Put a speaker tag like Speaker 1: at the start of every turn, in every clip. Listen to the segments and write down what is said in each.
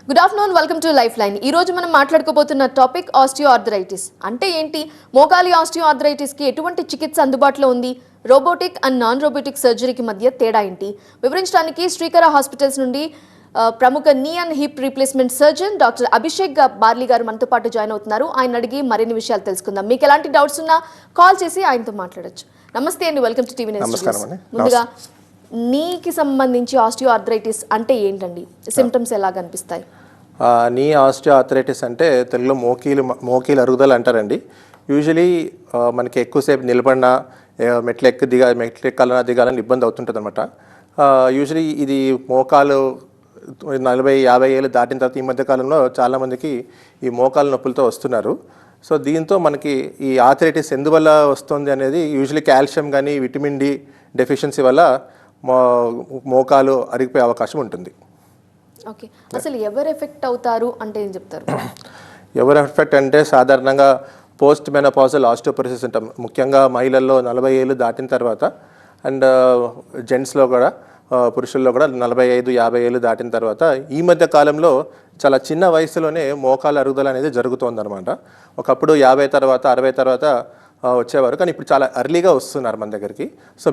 Speaker 1: Good afternoon, welcome to life line. ఈ రోజు మనం మాట్లాడుకోబోతున్న టాపిక్ ఆస్టియోఆర్థరైటిస్. అంటే ఏంటి, మోకాలి ఆస్టియోఆర్థరైటిస్కి ఎటువంటి చికిత్స అందుబాటులో ఉంది, రోబోటిక్ అండ్ నాన్ రోబోటిక్ సర్జరీకి మధ్య తేడా ఏంటి వివరించడానికి శ్రీకర హాస్పిటల్స్ నుండి ప్రముఖ నీ and hip replacement surgeon doctor Abhishek barley గారు మనతో పాటు జాయిన్ అవుతున్నారు. ఆయన అడిగి మరిన్ని విషయాలు తెలుసుకుందాం. మీకు ఎలాంటి డౌట్స్ ఉన్నా కాల్ చేసి ఆయనతో మాట్లాడొచ్చు. నమస్తే అండి, వెల్కమ్ టు టీవీ నైన్. ముందుగా నీకి సంబంధించి ఆస్టియోఆర్థరైటిస్ అంటే ఏంటండి, సిమ్టమ్స్ ఎలా కనిపిస్తాయి?
Speaker 2: నీ ఆస్టియోఆర్థరైటిస్ అంటే తెలుగులో మోకీలు అరుగుదల అంటారండి. యూజువలీ మనకి ఎక్కువసేపు నిలబడినా మెట్లు ఎక్కాలన్నా దిగాలని ఇబ్బంది అవుతుంటుంది అనమాట. యూజువలీ ఇది మోకాలు 40-50 ఏళ్ళు దాటిన తర్వాత ఈ మధ్య కాలంలో చాలామందికి ఈ మోకాలు నొప్పులతో వస్తున్నారు. సో దీంతో మనకి ఈ ఆర్థరైటిస్ ఎందువల్ల వస్తుంది అనేది యూజువలీ కాల్షియం కానీ విటమిన్ డి డెఫిషియన్సీ వల్ల మోకాలు అరిగిపోయే అవకాశం ఉంటుంది.
Speaker 1: ఓకే, అసలు ఎవరు ఎఫెక్ట్ అవుతారు అంటే ఏం చెప్తారు?
Speaker 2: ఎవరు ఎఫెక్ట్ అంటే సాధారణంగా పోస్ట్ మెనోపాజల్ ఆస్టియోపొరోసిస్ అంటాం. ముఖ్యంగా మహిళల్లో 40 ఏళ్ళు దాటిన తర్వాత అండ్ జెంట్స్లో కూడా పురుషుల్లో కూడా 45-50 ఏళ్ళు దాటిన తర్వాత ఈ మధ్య కాలంలో చాలా చిన్న వయసులోనే మోకాలు అరుగుదల అనేది జరుగుతోందనమాట. ఒకప్పుడు 50 తర్వాత 60 తర్వాత వచ్చేవారు, కానీ ఇప్పుడు చాలా ఎర్లీగా వస్తున్నారు మన దగ్గరికి. So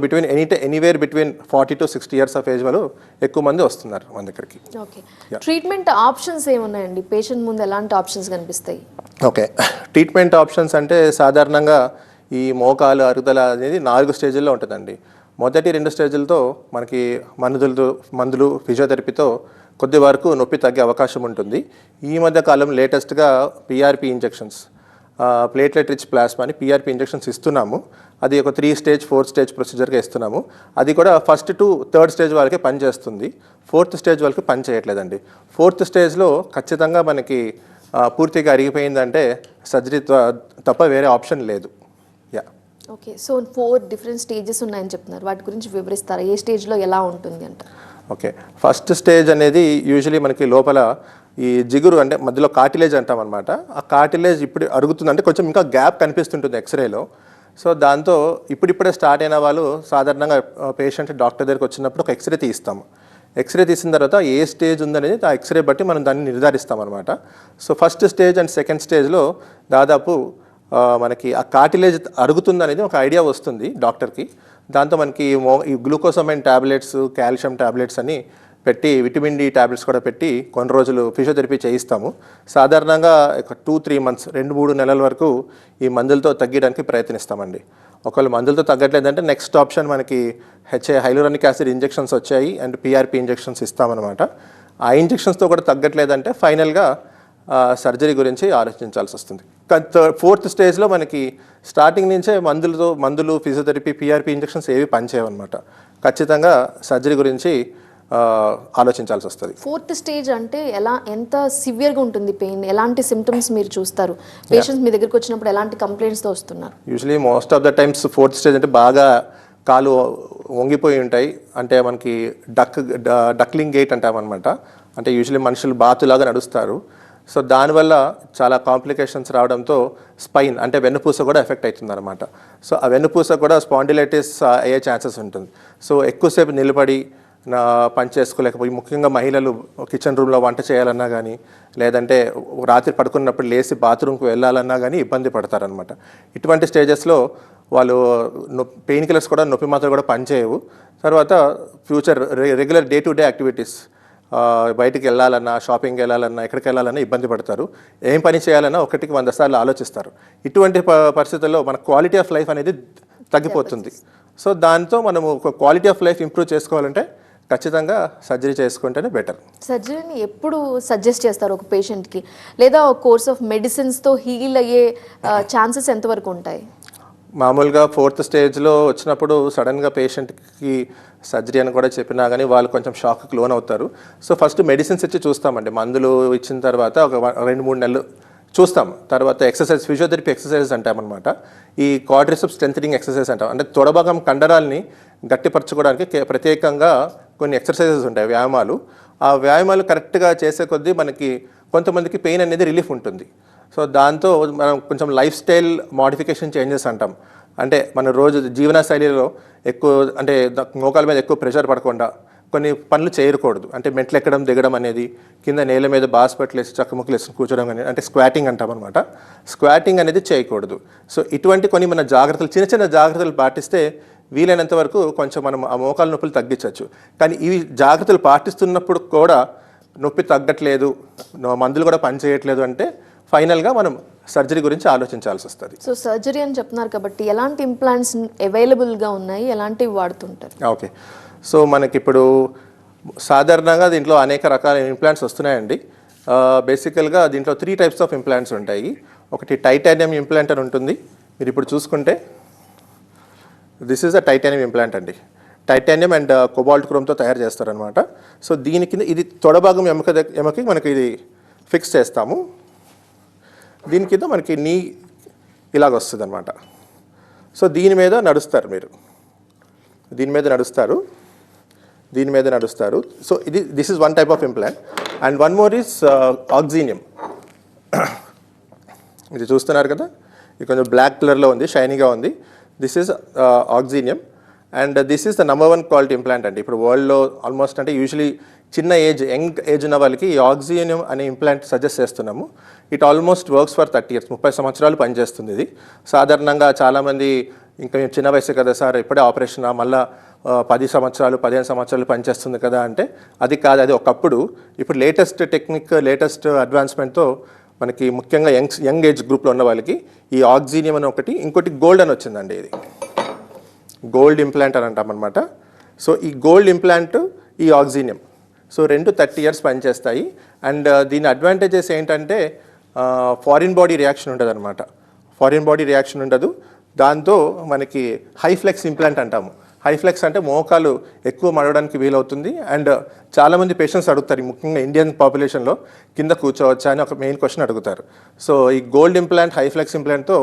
Speaker 2: anywhere between 40 to 60 years of age వాళ్ళు ఎక్కువ మంది వస్తున్నారు మన దగ్గరికి.
Speaker 1: ఓకే, ట్రీట్మెంట్ ఆప్షన్స్ ఏమున్నాయండి? పేషెంట్ ముందు ఎలాంటి ఆప్షన్స్ కనిపిస్తాయి?
Speaker 2: ఓకే, ట్రీట్మెంట్ ఆప్షన్స్ అంటే సాధారణంగా ఈ మోకాలు అరుగుదల అనేది 4 స్టేజ్ల్లో ఉంటుందండి. మొదటి 2 స్టేజ్లతో మనకి మందులు ఫిజియోథెరపీతో కొద్ది వరకు నొప్పి తగ్గే అవకాశం ఉంటుంది. ఈ మధ్య కాలం లేటెస్ట్గా PRP injections, platelet rich plasma అని పిఆర్పి ఇంజెక్షన్స్ ఇస్తున్నాము. అది ఒక 3 స్టేజ్ 4 స్టేజ్ ప్రొసీజర్గా ఇస్తున్నాము. అది కూడా ఫస్ట్ టు 3rd స్టేజ్ వాళ్ళకి పనిచేస్తుంది, 4th స్టేజ్ వాళ్ళకి పని చేయట్లేదండి. 4th స్టేజ్లో ఖచ్చితంగా మనకి పూర్తిగా అరిగిపోయిందంటే సర్జరీ తప్ప వేరే ఆప్షన్ లేదు.
Speaker 1: ఓకే, సో 4 డిఫరెంట్ స్టేజెస్ ఉన్నాయని చెప్తున్నారు, వాటి గురించి వివరిస్తారా? ఏ స్టేజ్లో ఎలా ఉంటుంది అంట?
Speaker 2: ఓకే, ఫస్ట్ స్టేజ్ అనేది యూజువలీ మనకి లోపల ఈ జిగురు అంటే మధ్యలో కార్టిలేజ్ అంటాం అనమాట. ఆ కార్టిలేజ్ ఇప్పుడు అరుగుతుందంటే కొంచెం ఇంకా గ్యాప్ కనిపిస్తుంటుంది ఎక్స్రేలో. సో దాంతో ఇప్పుడిప్పుడే స్టార్ట్ అయిన వాళ్ళు సాధారణంగా పేషెంట్ డాక్టర్ దగ్గరికి వచ్చినప్పుడు ఒక ఎక్స్రే తీస్తాము. ఎక్స్రే తీసిన తర్వాత ఏ స్టేజ్ ఉందనేది ఆ ఎక్స్రే బట్టి మనం దాన్ని నిర్ధారిస్తాం అనమాట. So first stage and second స్టేజ్లో దాదాపు మనకి ఆ కార్టిలేజ్ అరుగుతుంది అనేది ఒక ఐడియా వస్తుంది డాక్టర్కి. దాంతో మనకి ఈ గ్లూకోసమైన్ ట్యాబ్లెట్స్, కాల్షియం ట్యాబ్లెట్స్ అని పెట్టి విటమిన్ డి ట్యాబ్లెట్స్ కూడా పెట్టి కొన్ని రోజులు ఫిజియోథెరపీ చేయిస్తాము. సాధారణంగా ఒక 2-3 మంత్స్ 2-3 నెలల వరకు ఈ మందులతో తగ్గడానికి ప్రయత్నిస్తామండి. ఒకవేళ మందులతో తగ్గట్లేదంటే నెక్స్ట్ ఆప్షన్ మనకి హైలోరానిక్ యాసిడ్ ఇంజెక్షన్స్ వచ్చాయి అండ్ పిఆర్పి ఇంజెక్షన్స్ ఇస్తామన్నమాట. ఆ ఇంజెక్షన్స్తో కూడా తగ్గట్లేదంటే ఫైనల్గా సర్జరీ గురించి ఆలోచించాల్సి వస్తుంది. 4th స్టేజ్లో మనకి స్టార్టింగ్ నుంచే మందులు ఫిజియోథెరపీ పిఆర్పి ఇంజెక్షన్స్ ఏవి పనిచేయవన్నమాట. ఖచ్చితంగా సర్జరీ గురించి ఆలోచించాల్సి వస్తుంది.
Speaker 1: 4th స్టేజ్ అంటే ఎంత సివియర్గా ఉంటుంది పెయిన్? ఎలాంటి సిమ్టమ్స్ మీరు చూస్తారు? పేషెంట్స్ మీ దగ్గరికి వచ్చినప్పుడు ఎలాంటి కంప్లైంట్స్తో వస్తున్నారు?
Speaker 2: Usually most of the times 4th stage అంటే బాగా కాలు వంగిపోయి ఉంటాయి. అంటే మనకి డక్లింగ్ గేట్ అంటామన్నమాట. అంటే యూజువలీ మనుషులు బాతులాగా నడుస్తారు. సో దానివల్ల చాలా కాంప్లికేషన్స్ రావడంతో స్పైన్ అంటే వెన్నుపూస కూడా ఎఫెక్ట్ అవుతుంది అనమాట. సో ఆ వెన్నుపూస కూడా స్పాండిలైటిస్ అయ్యే ఛాన్సెస్ ఉంటుంది. సో ఎక్కువసేపు నిలబడి పని చేసుకోలేకపోయి, ముఖ్యంగా మహిళలు కిచెన్ రూమ్లో వంట చేయాలన్నా కానీ లేదంటే రాత్రి పడుకున్నప్పుడు లేచి బాత్రూమ్కి వెళ్ళాలన్నా కానీ ఇబ్బంది పడతారనమాట. ఇటువంటి స్టేజెస్లో వాళ్ళు పెయిన్ కిల్లర్స్ కూడా నొప్పి మాత్రం కూడా పనిచేయవు. తర్వాత future regular day to day activities, బయటికి వెళ్ళాలన్నా షాపింగ్కి వెళ్ళాలన్నా ఎక్కడికి వెళ్ళాలన్నా ఇబ్బంది పడతారు. ఏం పని చేయాలన్నా 100 సార్లు ఆలోచిస్తారు. ఇటువంటి పరిస్థితుల్లో మన క్వాలిటీ ఆఫ్ లైఫ్ అనేది తగ్గిపోతుంది. సో దాంతో మనము ఒక క్వాలిటీ ఆఫ్ లైఫ్ ఇంప్రూవ్ చేసుకోవాలంటే ఖచ్చితంగా సర్జరీ చేసుకుంటేనే బెటర్.
Speaker 1: సర్జరీని ఎప్పుడు సజెస్ట్ చేస్తారు ఒక పేషెంట్కి? లేదా ఒక కోర్స్ ఆఫ్ మెడిసిన్స్తో హీల్ అయ్యే ఛాన్సెస్ ఎంతవరకు ఉంటాయి?
Speaker 2: మామూలుగా 4th స్టేజ్లో వచ్చినప్పుడు సడన్గా పేషెంట్కి సర్జరీ అని కూడా చెప్పినా కానీ వాళ్ళు కొంచెం షాక్కి లోన్ అవుతారు. సో ఫస్ట్ మెడిసిన్స్ ఇచ్చి చూస్తామండి. మందులు ఇచ్చిన తర్వాత ఒక 2-3 నెలలు చూస్తాం. తర్వాత ఫిజియోథెరపీ ఎక్సర్సైజెస్ అంటామన్నమాట. ఈ క్వాడ్రిసెప్స్ స్ట్రెంథనింగ్ ఎక్సర్సైజ్ అంటాం. అంటే తొడభాగం కండరాల్ని గట్టిపరచుకోవడానికి ప్రత్యేకంగా కొన్ని ఎక్సర్సైజెస్ ఉంటాయి, వ్యాయామాలు. ఆ వ్యాయామాలు కరెక్ట్గా చేసే కొద్దీ మనకి కొంతమందికి పెయిన్ అనేది రిలీఫ్ ఉంటుంది. సో దాంతో మనం కొంచెం లైఫ్ స్టైల్ మోడిఫికేషన్ చేంజెస్ అంటాం. అంటే మన రోజు జీవనశైలిలో ఎక్కువ అంటే మోకాల మీద ఎక్కువ ప్రెషర్ పడకుండా కొన్ని పనులు చేయకూడదు. అంటే మెట్లు ఎక్కడం దిగడం అనేది, కింద నేల మీద బాస్పట్లు వేసి చక్కముక్కలు వేసి కూర్చోడం అనేది, అంటే స్క్వాటింగ్ అంటాం అనమాట. స్క్వాటింగ్ అనేది చేయకూడదు. సో ఇటువంటి కొన్ని మన జాగ్రత్తలు, చిన్న చిన్న జాగ్రత్తలు పాటిస్తే వీలైనంత వరకు కొంచెం మనం ఆ మోకాలు నొప్పులు తగ్గించవచ్చు. కానీ ఇవి జాగ్రత్తలు పాటిస్తున్నప్పుడు కూడా నొప్పి తగ్గట్లేదు, మందులు కూడా పనిచేయట్లేదు అంటే ఫైనల్గా మనం సర్జరీ గురించి ఆలోచించాల్సి వస్తుంది.
Speaker 1: సో సర్జరీ అని చెప్తున్నారు కాబట్టి ఎలాంటి ఇంప్లాంట్స్ అవైలబుల్గా ఉన్నాయి, ఎలాంటివి వాడుతుంటారు?
Speaker 2: ఓకే, సో మనకి ఇప్పుడు సాధారణంగా దీంట్లో అనేక రకాల ఇంప్లాంట్స్ వస్తున్నాయండి. బేసికల్గా దీంట్లో 3 టైప్స్ ఆఫ్ ఇంప్లాంట్స్ ఉంటాయి. ఒకటి టైటానియం ఇంప్లాంట్ అని ఉంటుంది. మీరు ఇప్పుడు చూసుకుంటే this is a titanium implant అండి. టైటానియం అండ్ కోబాల్ట్ క్రోమ్తో తయారు చేస్తారనమాట. సో దీని కింద ఇది తొడభాగం ఎమకి మనకి ఇది ఫిక్స్ చేస్తాము. దీని కింద మనకి నీ ఇలాగ వస్తుంది అనమాట. సో దీని మీద నడుస్తారు మీరు, దీని మీద నడుస్తారు, దీని మీద నడుస్తారు. So this is one type of implant. And one more is ఆక్సినియం. ఇది చూస్తున్నారు కదా, ఇది కొంచెం బ్లాక్ కలర్లో ఉంది, షైనీగా ఉంది. This is ఆక్సినియం and this is the number 1 quality implant అండి. ఇప్పుడు వరల్డ్లో ఆల్మోస్ట్ అంటే యూజువలీ చిన్న యంగ్ ఏజ్ ఉన్న వాళ్ళకి ఈ ఆక్సినియం అనే ఇంప్లాంట్ సజెస్ట్ చేస్తున్నాము. It almost works for 30 years, 30 సంవత్సరాలు పనిచేస్తుంది ఇది. సాధారణంగా చాలామంది ఇంకా మేము చిన్న వయసు కదా సార్, ఇప్పుడే ఆపరేషన్, మళ్ళీ 10 సంవత్సరాలు 15 సంవత్సరాలు పనిచేస్తుంది కదా అంటే అది కాదు. అది ఒకప్పుడు. ఇప్పుడు లేటెస్ట్ టెక్నిక్, లేటెస్ట్ అడ్వాన్స్మెంట్తో మనకి ముఖ్యంగా యంగ్ ఏజ్ గ్రూప్లో ఉన్న వాళ్ళకి ఈ ఆక్సినియం అని ఒకటి, ఇంకోటి గోల్డ్ అని వచ్చిందండి. ఇది గోల్డ్ ఇంప్లాంట్ అని అంటాం అనమాట. సో ఈ గోల్డ్ ఇంప్లాంట్, ఈ ఆక్సినియం, సో 30 years పనిచేస్తాయి. అండ్ దీని అడ్వాంటేజెస్ ఏంటంటే ఫారిన్ బాడీ రియాక్షన్ ఉంటుంది అనమాట. ఫారిన్ బాడీ రియాక్షన్ ఉండదు. దాంతో మనకి హై ఫ్లెక్స్ ఇంప్లాంట్ అంటాము. హై ఫ్లెక్స్ అంటే మోకాలు ఎక్కువ మడవడానికి వీలవుతుంది. అండ్ చాలామంది పేషెంట్స్ అడుగుతారు, ముఖ్యంగా ఇండియన్ పాపులేషన్లో కింద కూర్చోవచ్చా అని ఒక మెయిన్ క్వశ్చన్ అడుగుతారు. సో ఈ గోల్డ్ ఇంప్లాంట్, హై ఫ్లెక్స్ ఇంప్లాంట్తో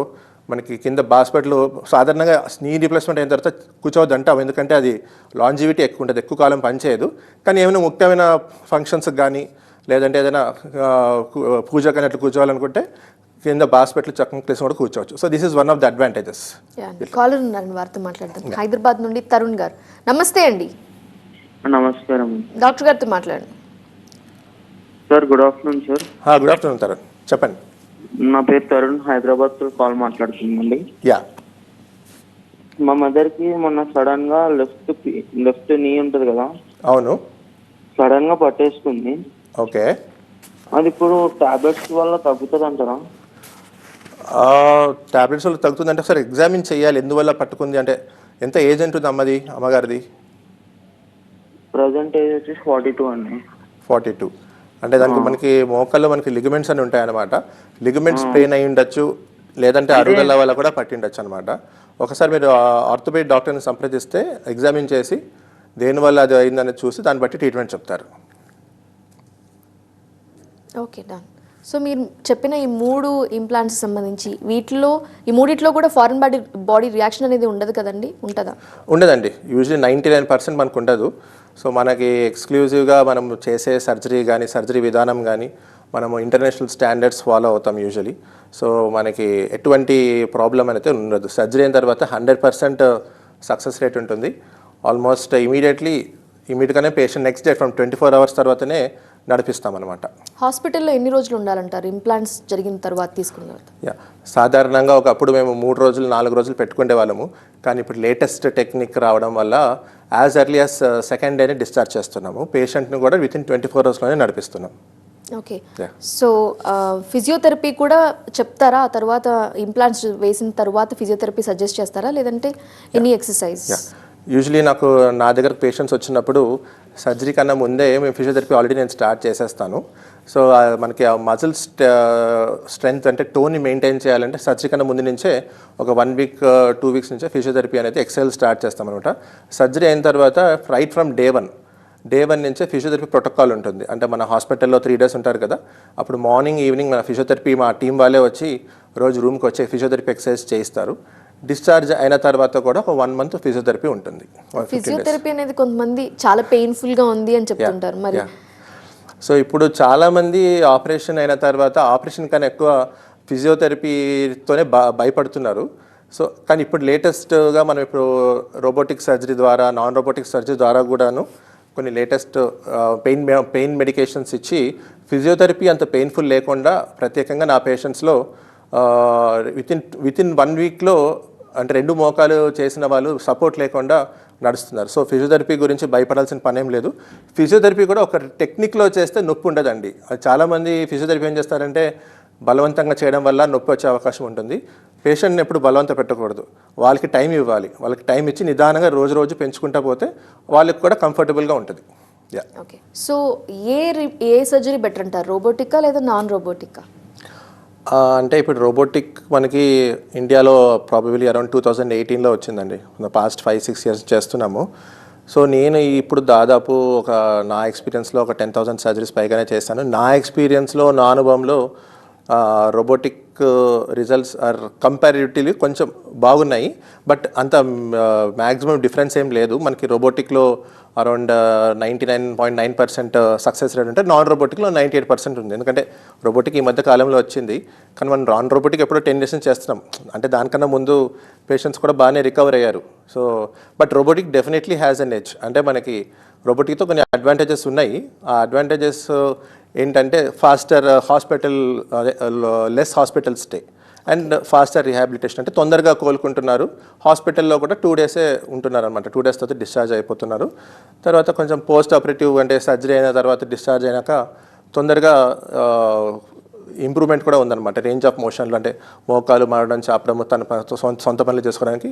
Speaker 2: మనకి కింద బాస్పెట్లు సాధారణంగా నీ రీప్లేస్మెంట్ అయిన తర్వాత కూర్చోవద్దు అంటాం, ఎందుకంటే అది లాంజివిటీ ఎక్కువ ఉంటుంది, ఎక్కువ కాలం పనిచేయదు. కానీ ఏమైనా ముఖ్యమైన ఫంక్షన్స్కి కానీ లేదంటే ఏదైనా పూజకు అన్నట్లు కూర్చోవాలనుకుంటే కింద బాస్పెట్లు చక్కగా ప్లేస్ కూడా కూర్చోవచ్చు. So this is one of the advantages.
Speaker 1: Caller ఉన్నారని వారితో మాట్లాడదాం. హైదరాబాద్ నుండి తరుణ్ గారు, నమస్తే అండి.
Speaker 3: నమస్కారం
Speaker 1: డాక్టర్ గారితో మాట్లాడండి
Speaker 3: sir. Good afternoon sir.
Speaker 2: Good afternoon Tarun, చెప్పండి.
Speaker 3: నా పేరు తరుణ్, హైదరాబాద్ తో కాల్ మాట్లాడుతున్నామండి.
Speaker 2: యా,
Speaker 3: మా మదర్ కి మొన్న సడన్ గా లెఫ్ట్ నీ ఉంటుంది కదా,
Speaker 2: అవును,
Speaker 3: సడన్ గా పట్టేసుకుంది.
Speaker 2: ఓకే.
Speaker 3: అది ఇప్పుడు టాబ్లెట్స్ వల్ల తగ్గుతుంది అంటారా?
Speaker 2: టాబ్లెట్స్ వల్ల తగ్గుతుందంటే ఒకసారి ఎగ్జామిన్ చేయాలి, ఎందువల్ల పట్టుకుంది అంటే. ఎంత ఏజ్ ఉంటుంది అమ్మగారిది?
Speaker 3: ప్రజెంట్ ఏజ్ వచ్చి 42 అండి.
Speaker 2: 42 అంటే దానికి మనకి మోకాల్లో మనకి లిగమెంట్స్ అని ఉంటాయి అనమాట. లిగమెంట్స్ పెయిన్ అయి ఉండొచ్చు, లేదంటే అరుగుదల వల్ల కూడా పట్టి ఉండొచ్చు అనమాట. ఒకసారి మీరు ఆర్థోపెడిక్ డాక్టర్ని సంప్రదిస్తే ఎగ్జామిన్ చేసి దేనివల్ల అది అయిందని చూసి దాన్ని బట్టి ట్రీట్మెంట్ చెప్తారు.
Speaker 1: Okay, done. సో మీరు చెప్పిన ఈ 3 ఇంప్లాంట్స్ సంబంధించి ఈ మూడిట్లో కూడా ఫారిన్ బాడీ రియాక్షన్ అనేది ఉండదు కదండి? ఉంటుందా?
Speaker 2: ఉండదండి. యూజువల్లీ 99% మనకు ఉండదు. సో మనకి ఎక్స్క్లూజివ్గా మనం చేసే సర్జరీ కానీ, సర్జరీ విధానం కానీ మనము ఇంటర్నేషనల్ స్టాండర్డ్స్ ఫాలో అవుతాం యూజువలీ. సో మనకి ఎటువంటి ప్రాబ్లం అయితే ఉండదు. సర్జరీ అయిన తర్వాత 100% సక్సెస్ రేట్ ఉంటుంది. ఆల్మోస్ట్ ఇమీడియట్గానే patient next day from 24 hours తర్వాతనే నడిపిస్తామన్నమాట.
Speaker 1: హాస్పిటల్లో ఎన్ని రోజులు ఉండాలంటారు ఇంప్లాంట్స్ జరిగిన తర్వాత, తీసుకున్న తర్వాత?
Speaker 2: యా, సాధారణంగా ఒకప్పుడు మేము 3 రోజులు 4 రోజులు పెట్టుకునే వాళ్ళము. కానీ ఇప్పుడు లేటెస్ట్ టెక్నిక్ రావడం వల్ల యాజ్ ఎర్లీ యాజ్ సెకండ్ డేనే డిశ్చార్జ్ చేస్తున్నాము. పేషెంట్ని కూడా వితిన్ 24 hours నడిపిస్తున్నాం.
Speaker 1: ఓకే. సో ఫిజియోథెరపీ కూడా చెప్తారా? ఆ తర్వాత ఇంప్లాంట్స్ వేసిన తర్వాత ఫిజియోథెరపీ సజెస్ట్ చేస్తారా, లేదంటే ఎనీ ఎక్సర్సైజ్?
Speaker 2: యూజువలీ నా దగ్గరకు పేషెంట్స్ వచ్చినప్పుడు సర్జరీ కన్నా ముందే మేము ఫిజియోథెరపీ ఆల్రెడీ నేను స్టార్ట్ చేసేస్తాను. సో మనకి ఆ మజిల్ స్ట్రెంగ్త్ అంటే టోన్ని మెయింటైన్ చేయాలంటే సర్జరీ కన్నా ముందు నుంచే ఒక 1 week 2 weeks నుంచే ఫిజియోథెరపీ అనేది ఎక్సర్సైజ్ స్టార్ట్ చేస్తామన్నమాట. సర్జరీ అయిన తర్వాత రైట్ ఫ్రమ్ డే వన్ నుంచే ఫిజియోథెరపీ ప్రోటోకాల్ ఉంటుంది. అంటే మన హాస్పిటల్లో 3 days ఉంటారు కదా, అప్పుడు మార్నింగ్ ఈవినింగ్ మన ఫిజియోథెరపీ మా టీం వాళ్ళే వచ్చి రోజు రూమ్కి వచ్చి ఫిజియోథెరపీ ఎక్సర్సైజ్ చేయిస్తారు. డిశ్చార్జ్ అయిన తర్వాత కూడా ఒక 1 month ఫిజియోథెరపీ ఉంటుంది.
Speaker 1: ఫిజియోథెరపీ అనేది కొంతమంది చాలా పెయిన్ఫుల్గా ఉంది అని చెప్తుంటారు మరి.
Speaker 2: సో ఇప్పుడు చాలామంది ఆపరేషన్ అయిన తర్వాత ఆపరేషన్ కన్నా ఎక్కువ ఫిజియోథెరపీతోనే భయపడుతున్నారు. సో కానీ ఇప్పుడు లేటెస్ట్గా మనం ఇప్పుడు రోబోటిక్ సర్జరీ ద్వారా, నాన్ రోబోటిక్ సర్జరీ ద్వారా కూడాను కొన్ని లేటెస్ట్ పెయిన్ మెడికేషన్స్ ఇచ్చి ఫిజియోథెరపీ అంత పెయిన్ఫుల్ లేకుండా ప్రత్యేకంగా నా పేషెంట్స్లో వితిన్ 1 వీక్లో అంటే 2 మోకాలు చేసిన వాళ్ళు సపోర్ట్ లేకుండా నడుస్తున్నారు. సో ఫిజియోథెరపీ గురించి భయపడాల్సిన పనేం లేదు. ఫిజియోథెరపీ కూడా ఒక టెక్నిక్లో చేస్తే నొప్పి ఉండదండి. చాలామంది ఫిజియోథెరపీ ఏం చేస్తారంటే బలవంతంగా చేయడం వల్ల నొప్పి వచ్చే అవకాశం ఉంటుంది. పేషెంట్ని ఎప్పుడు బలవంతం పెట్టకూడదు. వాళ్ళకి టైం ఇవ్వాలి. వాళ్ళకి టైం ఇచ్చి నిదానంగా రోజు పెంచుకుంటా పోతే వాళ్ళకి కూడా కంఫర్టబుల్గా ఉంటుంది.
Speaker 1: ఓకే, సో ఏ సర్జరీ బెటర్ అంటారు, రోబోటికా లేదా నాన్ రోబోటికా?
Speaker 2: అంటే ఇప్పుడు రోబోటిక్ మనకి ఇండియాలో ప్రాబబ్లీ అరౌండ్ 2018లో వచ్చిందండి. పాస్ట్ 5-6 ఇయర్స్ చేస్తున్నాము. సో నేను ఇప్పుడు దాదాపు నా ఎక్స్పీరియన్స్లో ఒక 10,000 సర్జరీస్ పైగానే చేస్తాను. నా ఎక్స్పీరియన్స్లో, నా అనుభవంలో రోబోటిక్ రిజల్ట్స్ ఆర్ కంపారిటివ్లీ కొంచెం బాగున్నాయి. బట్ అంత మ్యాక్సిమం డిఫరెన్స్ ఏం లేదు. మనకి రోబోటిక్లో అరౌండ్ 99.9% సక్సెస్ రేట్ ఉంటే నాన్ రోబోటిక్లో 98% ఉంది. ఎందుకంటే రోబోటిక్ ఈ మధ్య కాలంలో వచ్చింది, కానీ మనం నాన్ రోబోటిక్ ఎప్పుడో 10 డేస్ నుంచి చేస్తున్నాం. అంటే దానికన్నా ముందు పేషెంట్స్ కూడా బాగానే రికవర్ అయ్యారు. So but robotic definitely has an edge. అంటే మనకి రోబోటిక్తో కొన్ని అడ్వాంటేజెస్ ఉన్నాయి. ఆ అడ్వాంటేజెస్ ఏంటంటే faster less hospital stay and faster rehabilitation. అంటే తొందరగా కోలుకుంటున్నారు. హాస్పిటల్లో కూడా 2 డేసే ఉంటున్నారు అనమాట. 2 డేస్ తర్వాత డిశ్చార్జ్ అయిపోతున్నారు. తర్వాత కొంచెం పోస్ట్ ఆపరేటివ్ అంటే సర్జరీ అయిన తర్వాత డిశ్చార్జ్ అయినాక తొందరగా ఇంప్రూవ్మెంట్ కూడా ఉందన్నమాట. రేంజ్ ఆఫ్ మోషన్లో అంటే మోకాలు మారడం, చాపడం, తన సొంత పనులు చేసుకోవడానికి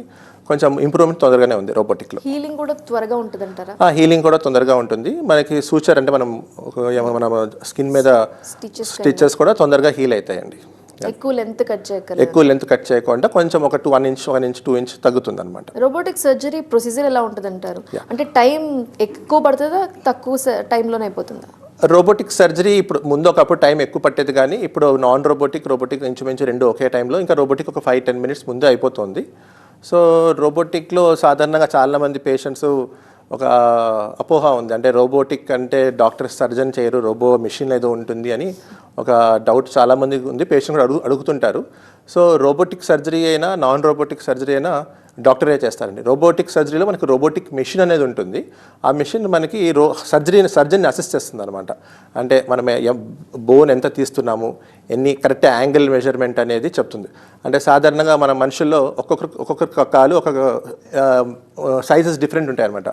Speaker 2: కొంచెం ఇంప్రూవ్మెంట్ తొందరగానే ఉంది రోబోటిక్లో.
Speaker 1: హీలింగ్ కూడా త్వరగా ఉంటుంది అంటారా?
Speaker 2: హీలింగ్ కూడా తొందరగా ఉంటుంది. మనకి సూచర్ అంటే మన స్కిన్ మీద స్టిచెస్ కూడా తొందరగా హీల్ అవుతాయండి.
Speaker 1: ఎక్కువ లెంత్ కట్
Speaker 2: చేయకుండా కొంచెం ఒక 1 ఇంచ్ 2 ఇంచ్ తగ్గుతుంది అనమాట.
Speaker 1: రోబోటిక్ సర్జరీ ప్రొసీజర్ ఎలా ఉంటుంది అంటారు? అంటే టైం ఎక్కువ పడుతుందా, తక్కువ టైంలోనే అయిపోతుందా?
Speaker 2: రోబోటిక్ సర్జరీ ఇప్పుడు ఒకప్పుడు టైం ఎక్కువ పట్టేది, కానీ ఇప్పుడు నాన్ రోబోటిక్ ఇంచుమించు 2 ఒకే టైంలో, ఇంకా రోబోటిక్ ఒక 5-10 మినిట్స్ ముందే అయిపోతుంది. సో రోబోటిక్లో సాధారణంగా చాలామంది పేషెంట్స్ ఒక అపోహ ఉంది. అంటే రోబోటిక్ అంటే డాక్టర్ సర్జన్ చేయరు, రోబో మిషన్ ఏదో ఉంటుంది అని ఒక డౌట్ చాలామందికి ఉంది. పేషెంట్ కూడా అడుగుతుంటారు. సో రోబోటిక్ సర్జరీ అయినా నాన్ రోబోటిక్ సర్జరీ అయినా డాక్టరే చేస్తారండి. రోబోటిక్ సర్జరీలో మనకి రోబోటిక్ మిషన్ అనేది ఉంటుంది. ఆ మిషన్ మనకి సర్జరీని అసిస్ట్ చేస్తుంది అనమాట. అంటే మనం బోన్ ఎంత తీస్తున్నాము, కరెక్ట్ యాంగిల్ మెజర్మెంట్ అనేది చెప్తుంది. అంటే సాధారణంగా మన మనుషుల్లో ఒక్కొక్క కాలు ఒక్కొక్క సైజెస్ డిఫరెంట్ ఉంటాయి అనమాట.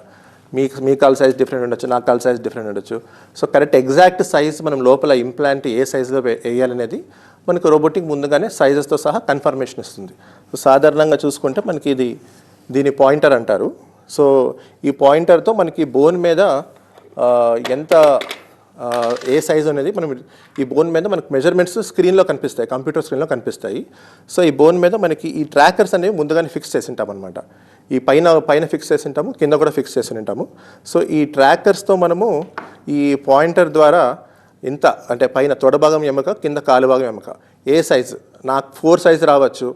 Speaker 2: మీ కాల్ సైజ్ డిఫరెంట్ ఉండొచ్చు, నా కాల్ సైజ్ డిఫరెంట్ ఉండొచ్చు. సో కరెక్ట్ ఎగ్జాక్ట్ సైజ్ మనం లోపల ఇంప్లాంట్ ఏ సైజులో వేయాలనేది మనకు రోబోటిక్ ముందుగానే సైజెస్తో సహా కన్ఫర్మేషన్ ఇస్తుంది. సో సాధారణంగా చూసుకుంటే మనకి దీని పాయింటర్ అంటారు. సో ఈ పాయింటర్తో మనకి బోన్ మీద ఎంత ఏ సైజు అనేది మనం ఈ బోన్ మీద మనకు మెజర్మెంట్స్ స్క్రీన్లో కనిపిస్తాయి, కంప్యూటర్ స్క్రీన్లో కనిపిస్తాయి. సో ఈ బోన్ మీద మనకి ఈ ట్రాకర్స్ అనేవి ముందుగానే ఫిక్స్ చేసి ఉంటాం అనమాట. ఈ పైన ఫిక్స్ చేసి ఉంటాము, కింద కూడా ఫిక్స్ చేసి ఉంటాము. సో ఈ ట్రాకర్స్తో మనము ఈ పాయింటర్ ద్వారా అంటే పైన తొడభాగం ఎముక, కింద కాలుభాగం ఎముక ఏ సైజు, నాకు 4 సైజు రావచ్చు,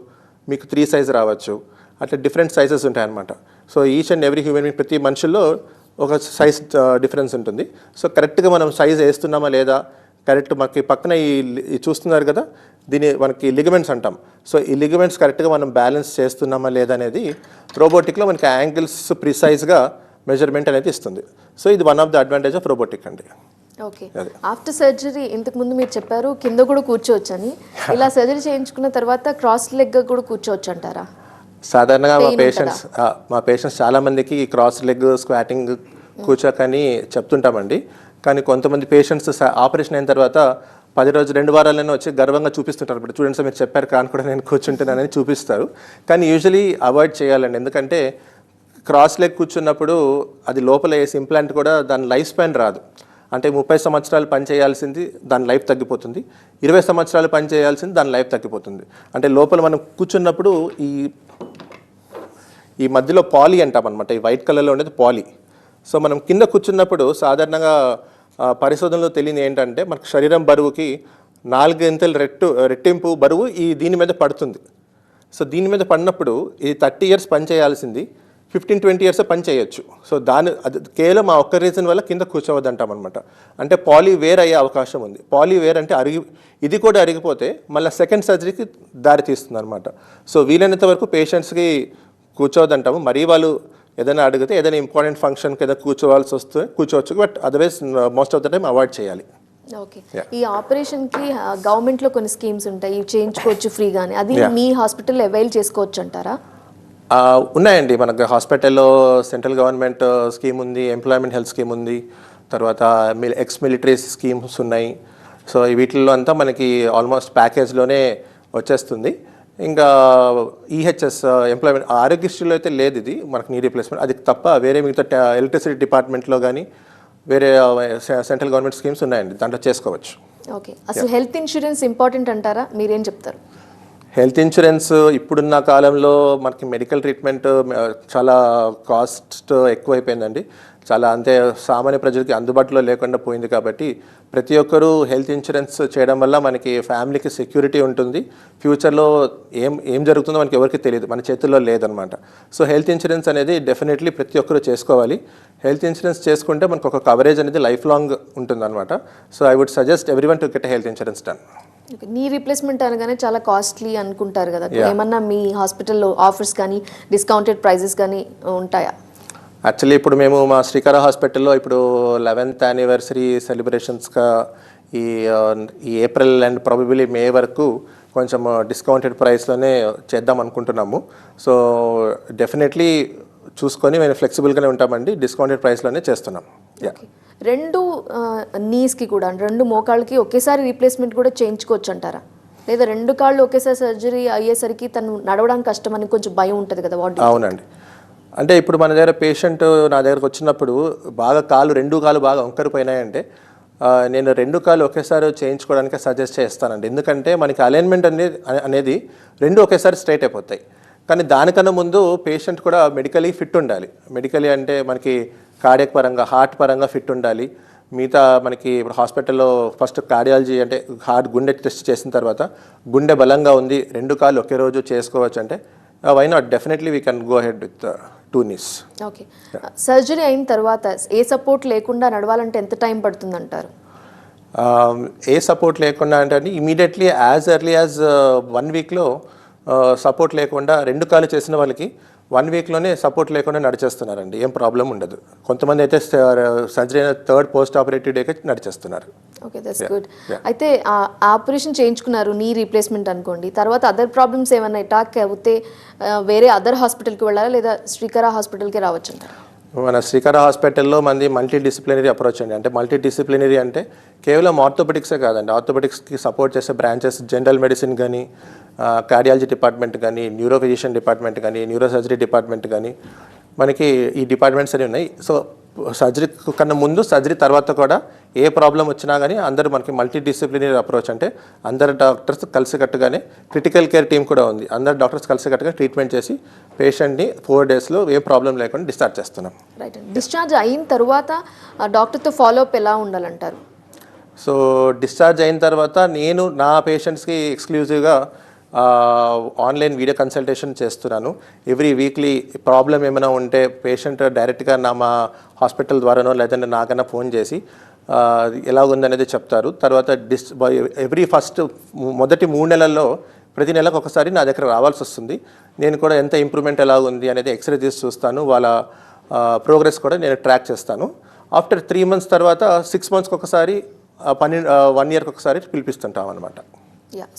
Speaker 2: మీకు 3 సైజు రావచ్చు, అట్లా డిఫరెంట్ సైజెస్ ఉంటాయన్నమాట. So each and every human being ప్రతి మనుషుల్లో ఒక సైజ్ డిఫరెన్స్ ఉంటుంది. సో కరెక్ట్గా మనం సైజ్ వేస్తున్నామా లేదా, కరెక్ట్ మనకి పక్కన ఈ చూస్తున్నారు కదా, దీన్ని మనకి లిగమెంట్స్ అంటాం. సో ఈ లిగమెంట్స్ కరెక్ట్గా మనం బ్యాలెన్స్ చేస్తున్నామా లేదా అనేది రోబోటిక్లో మనకి యాంగిల్స్ ప్రిసైజ్గా మెజర్మెంట్ అనేది ఇస్తుంది. సో ఇది one of the advantage of robotic అండి.
Speaker 1: ఓకే, ఆఫ్టర్ సర్జరీ ఇంతకు ముందు మీరు చెప్పారు కింద కూడా కూర్చోవచ్చు అని. ఇలా సర్జరీ చేయించుకున్న తర్వాత క్రాస్ లెగ్ కూడా కూర్చోవచ్చు అంటారా?
Speaker 2: సాధారణంగా మా పేషెంట్స్ చాలామందికి క్రాస్ లెగ్ స్క్వాటింగ్ కూర్చోకని చెప్తుంటామండి. కానీ కొంతమంది పేషెంట్స్ ఆపరేషన్ అయిన తర్వాత 10 రోజులు 2 వారాలైనా వచ్చి గర్వంగా చూపిస్తుంటారు. ఇప్పుడు చూడండి సార్, మీరు చెప్పారు కానీ కూడా నేను కూర్చుంటున్నానని చూపిస్తారు. కానీ యూజువలీ అవాయిడ్ చేయాలండి. ఎందుకంటే క్రాస్ లెగ్ కూర్చున్నప్పుడు అది లోపల వేసి ఇంప్లాంట్ కూడా దాని లైఫ్ స్పాన్ రాదు. అంటే 30 సంవత్సరాలు పని చేయాల్సింది దాని లైఫ్ తగ్గిపోతుంది, 20 సంవత్సరాలు పని చేయాల్సింది దాని లైఫ్ తగ్గిపోతుంది. అంటే లోపల మనం కూర్చున్నప్పుడు ఈ మధ్యలో పాలీ అంటాం అనమాట. ఈ వైట్ కలర్లో ఉండేది పాలీ. సో మనం కింద కూర్చున్నప్పుడు సాధారణంగా పరిశోధనలో తెలియని ఏంటంటే మనకు శరీరం బరువుకి 4 ఇంతలు రెట్టింపు బరువు దీని మీద పడుతుంది. సో దీని మీద పడినప్పుడు ఇది 30 ఇయర్స్ పని చేయాల్సింది 15-20 ఇయర్స్ పని చేయొచ్చు. సో అది కేవలం ఆ ఒక్క రీజన్ వల్ల కింద కూర్చోవద్దు అంటాం అనమాట. అంటే పాలీ వేర్ అయ్యే అవకాశం ఉంది. పాలీ వేర్ అంటే ఇది కూడా అరిగిపోతే మళ్ళీ సెకండ్ సర్జరీకి దారి తీస్తుంది అనమాట. సో వీలైనంత వరకు పేషెంట్స్కి కూర్చోవద్దంటాము. మరీ వాళ్ళు ఏదైనా అడిగితే ఏదైనా ఇంపార్టెంట్ ఫంక్షన్కి ఏదైనా కూర్చోవాల్సి వస్తే కూర్చోవచ్చు, but otherwise most of the time avoid చేయాలి.
Speaker 1: ఓకే, ఈ ఆపరేషన్కి గవర్నమెంట్లో కొన్ని స్కీమ్స్ ఉంటాయి, ఇవి చేయించుకోవచ్చు ఫ్రీగానే, అది మీ హాస్పిటల్లో అవైల్ చేసుకోవచ్చు అంటారా?
Speaker 2: ఉన్నాయండి, మనకు హాస్పిటల్లో సెంట్రల్ గవర్నమెంట్ స్కీమ్ ఉంది, ఎంప్లాయ్మెంట్ హెల్త్ స్కీమ్ ఉంది, తర్వాత ఎక్స్ మిలిటరీ స్కీమ్స్ ఉన్నాయి. సో వీటిల్లో అంతా మనకి ఆల్మోస్ట్ ప్యాకేజ్లోనే వచ్చేస్తుంది. ఇంకా ఈహెచ్ఎస్ ఎంప్లాయ్మెంట్ ఆరోగ్యశ్రీలో అయితే లేదు, ఇది మనకు నీ రీప్లేస్మెంట్ అది తప్ప వేరే మిగతా ఎలక్ట్రిసిటీ డిపార్ట్మెంట్లో కానీ వేరే సెంట్రల్ గవర్నమెంట్ స్కీమ్స్ ఉన్నాయండి, దాంట్లో చేసుకోవచ్చు.
Speaker 1: ఓకే, అసలు హెల్త్ ఇన్సూరెన్స్ ఇంపార్టెంట్ అంటారా, మీరేం చెప్తారు?
Speaker 2: హెల్త్ ఇన్సూరెన్స్ ఇప్పుడున్న కాలంలో మనకి మెడికల్ ట్రీట్మెంట్ చాలా కాస్ట్ ఎక్కువైపోయిందండి, చాలా అంతే సామాన్య ప్రజలకి అందుబాటులో లేకుండా పోయింది. కాబట్టి ప్రతి ఒక్కరూ హెల్త్ ఇన్సూరెన్స్ చేయడం వల్ల మనకి ఫ్యామిలీకి సెక్యూరిటీ ఉంటుంది. ఫ్యూచర్లో ఏం జరుగుతుందో మనకి ఎవరికి తెలియదు, మన చేతుల్లో లేదనమాట. సో హెల్త్ ఇన్సూరెన్స్ అనేది డెఫినెట్లీ ప్రతి ఒక్కరూ చేసుకోవాలి. హెల్త్ ఇన్సూరెన్స్ చేసుకుంటే మనకు ఒక కవరేజ్ అనేది లైఫ్ లాంగ్ ఉంటుందన్నమాట. So I would suggest everyone to get health insurance done.
Speaker 1: Knee replacement అనగానే చాలా కాస్ట్లీ అనుకుంటారు కదా, ఏమన్నా మీ హాస్పిటల్లో ఆఫర్స్ కానీ డిస్కౌంటెడ్ ప్రైజెస్ కానీ ఉంటాయా?
Speaker 2: యాక్చువల్లీ ఇప్పుడు మేము మా శ్రీకర హాస్పిటల్లో ఇప్పుడు 11th యానివర్సరీ సెలబ్రేషన్స్గా ఈ ఏప్రిల్ అండ్ ప్రాబబిలీ మే వరకు కొంచెం డిస్కౌంటెడ్ ప్రైస్లోనే చేద్దాం అనుకుంటున్నాము. సో డెఫినెట్లీ చూసుకొని మేము ఫ్లెక్సిబుల్గానే ఉంటామండి, డిస్కౌంటెడ్ ప్రైస్లోనే చేస్తున్నాం.
Speaker 1: రెండు నీస్కి కూడా, రెండు మోకాళ్ళకి ఒకేసారి రీప్లేస్మెంట్ కూడా చేయించుకోవచ్చు అంటారా, లేదా రెండు కాళ్ళు ఒకేసారి సర్జరీ అయ్యేసరికి తను నడవడానికి కష్టం అని కొంచెం భయం ఉంటుంది కదా?
Speaker 2: అవునండి, అంటే ఇప్పుడు మన దగ్గర పేషెంట్ నా దగ్గరకు వచ్చినప్పుడు బాగా రెండు కాళ్ళు బాగా వంకరిపోయినాయంటే నేను రెండు కాళ్ళు ఒకేసారి చేయించుకోవడానికి సజెస్ట్ చేస్తానండి. ఎందుకంటే మనకి అలైన్మెంట్ అనేది రెండు ఒకేసారి స్ట్రైట్ అయిపోతాయి. కానీ దానికన్నా ముందు పేషెంట్ కూడా మెడికలీ ఫిట్ ఉండాలి. మెడికలీ అంటే మనకి కార్డియాక్ పరంగా, హార్ట్ పరంగా ఫిట్ ఉండాలి. మిగతా మనకి ఇప్పుడు హాస్పిటల్లో ఫస్ట్ కార్డియాలజీ అంటే గుండె టెస్ట్ చేసిన తర్వాత గుండె బలంగా ఉంది, రెండు కాళ్ళు ఒకే రోజు చేసుకోవచ్చు అంటే why not, definitely we can go ahead with 2 knees.
Speaker 1: Okay, surgery అయిన తర్వాత ఏ సపోర్ట్ లేకుండా నడవాలంటే ఎంత టైం పడుతుంది అంటారు?
Speaker 2: ఏ సపోర్ట్ లేకుండా అంటే ఇమీడియట్లీ యాజ్ ఎర్లీ యాజ్ 1 weekలో సపోర్ట్ లేకుండా రెండు కాళ్ళు చేసిన వాళ్ళకి 1 weekలోనే సపోర్ట్ లేకుండా నడిచేస్తున్నారండి, ఏం ప్రాబ్లం ఉండదు. కొంతమంది అయితే సర్జరీ అయిన 3rd పోస్ట్ ఆపరేటివ్ డేకి నడిచేస్తున్నారు.
Speaker 1: Okay, that's good. అయితే ఆ ఆపరేషన్ చేయించుకున్నారు, నీ రీప్లేస్మెంట్ అనుకోండి, తర్వాత అదర్ ప్రాబ్లమ్స్ ఏమైనా అటాక్ అవుతే వేరే అదర్ హాస్పిటల్కి వెళ్ళాలా లేదా శ్రీకర హాస్పిటల్కి రావచ్చు అంటారా?
Speaker 2: మన శ్రీకర హాస్పిటల్లో మంది మల్టీ డిసిప్లినరీ అప్రోచ్ అండి. అంటే మల్టీ డిసిప్లినరీ అంటే కేవలం ఆర్థోపెటిక్సే కాదండి, ఆర్థోపెటిక్స్కి సపోర్ట్ చేసే బ్రాంచెస్ జనరల్ మెడిసిన్ కానీ, కార్డియాలజీ డిపార్ట్మెంట్ కానీ, న్యూరో ఫిజిషియన్ డిపార్ట్మెంట్ కానీ, న్యూరో సర్జరీ డిపార్ట్మెంట్ కానీ, మనకి ఈ డిపార్ట్మెంట్స్ అన్నీ ఉన్నాయి. సో సర్జరీ కన్నా ముందు, సర్జరీ తర్వాత కూడా ఏ ప్రాబ్లం వచ్చినా కానీ అందరూ మనకి మల్టీ డిసిప్లినరీ అప్రోచ్ అంటే అందరు డాక్టర్స్ కలిసికట్టుగానే, క్రిటికల్ కేర్ టీం కూడా ఉంది, అందరు డాక్టర్స్ కలిసికట్టుగా ట్రీట్మెంట్ చేసి పేషెంట్ని 4 daysలో ఏ ప్రాబ్లం లేకుండా డిశ్చార్జ్ చేస్తున్నాం.
Speaker 1: రైట్ అండి. డిశ్చార్జ్ అయిన తర్వాత డాక్టర్తో ఫాలోఅప్ ఎలా ఉండాలంటారు?
Speaker 2: సో డిశ్చార్జ్ అయిన తర్వాత నేను నా పేషెంట్స్కి ఎక్స్క్లూజివ్గా ఆన్లైన్ వీడియో కన్సల్టేషన్ చేస్తున్నాను. ఎవ్రీ వీక్లీ ప్రాబ్లం ఏమైనా ఉంటే పేషెంట్ డైరెక్ట్గా మా హాస్పిటల్ ద్వారానో లేదంటే నాకన్నా ఫోన్ చేసి ఎలా ఉందనేది చెప్తారు. తర్వాత ఎవ్రీ మొదటి 3 నెలల్లో ప్రతి నెలకు ఒకసారి నా దగ్గర రావాల్సి వస్తుంది. నేను కూడా ఎంత ఇంప్రూవ్మెంట్ ఎలా ఉంది అనేది ఎక్స్రే తీసి చూస్తాను, వాళ్ళ ప్రోగ్రెస్ కూడా నేను ట్రాక్ చేస్తాను. ఆఫ్టర్ 3 months తర్వాత 6 monthsకి ఒకసారి 1 yearకి ఒకసారి పిలిపిస్తుంటాం అనమాట.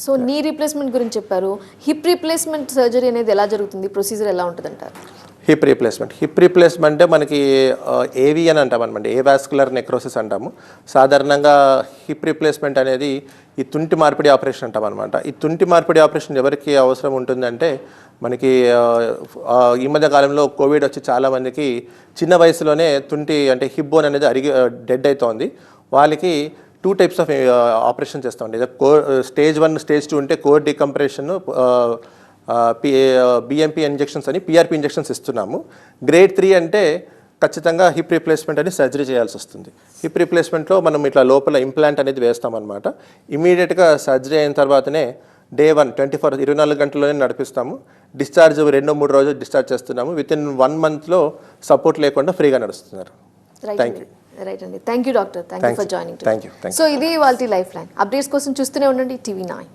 Speaker 1: సో నీ రీప్లేస్మెంట్ గురించి చెప్పారు, హిప్ రీప్లేస్మెంట్ సర్జరీ అనేది ఎలా జరుగుతుంది, ప్రొసీజర్ ఎలా ఉంటుంది అంటారు?
Speaker 2: హిప్ రీప్లేస్మెంట్ అంటే మనకి ఏవి అని అంటాం అనమాట, ఏవాస్కులర్ నెక్రోసిస్ అంటాము. సాధారణంగా హిప్ రీప్లేస్మెంట్ అనేది ఈ తుంటి మార్పిడి ఆపరేషన్ అంటాం అనమాట. ఈ తుంటి మార్పిడి ఆపరేషన్ ఎవరికి అవసరం ఉంటుందంటే మనకి ఈ మధ్య కాలంలో కోవిడ్ వచ్చి చాలామందికి చిన్న వయసులోనే తుంటి అంటే హిప్ బోన్ అనేది డెడ్ అవుతోంది. వాళ్ళకి 2 types ఆఫ్ ఆపరేషన్ చేస్తామండి. స్టేజ్ 1, స్టేజ్ 2 ఉంటే కోర్ డికంప్రెషన్, బిఎంపీ ఇంజెక్షన్స్ అని పిఆర్పి ఇంజెక్షన్స్ ఇస్తున్నాము. గ్రేడ్ 3 అంటే ఖచ్చితంగా హిప్ రీప్లేస్మెంట్ అని సర్జరీ చేయాల్సి వస్తుంది. హిప్ రీప్లేస్మెంట్లో మనం ఇట్లా లోపల ఇంప్లాంట్ అనేది వేస్తామన్నమాట. ఇమీడియట్గా సర్జరీ అయిన తర్వాతనే Day 1 24 గంటల్లోనే నడిపిస్తాము. డిశ్చార్జ్ 2-3 రోజులు డిశ్చార్జ్ చేస్తున్నాము. వితిన్ 1 monthలో సపోర్ట్ లేకుండా ఫ్రీగా నడుస్తున్నారు. Thank you.
Speaker 1: రైట్ అండి, thank you doctor, thank you for joining.
Speaker 2: Thank you.
Speaker 1: So ఇది వాళ్ళ లైఫ్ లైన్. అప్డేట్స్ కోసం చూస్తూనే ఉండండి TV9.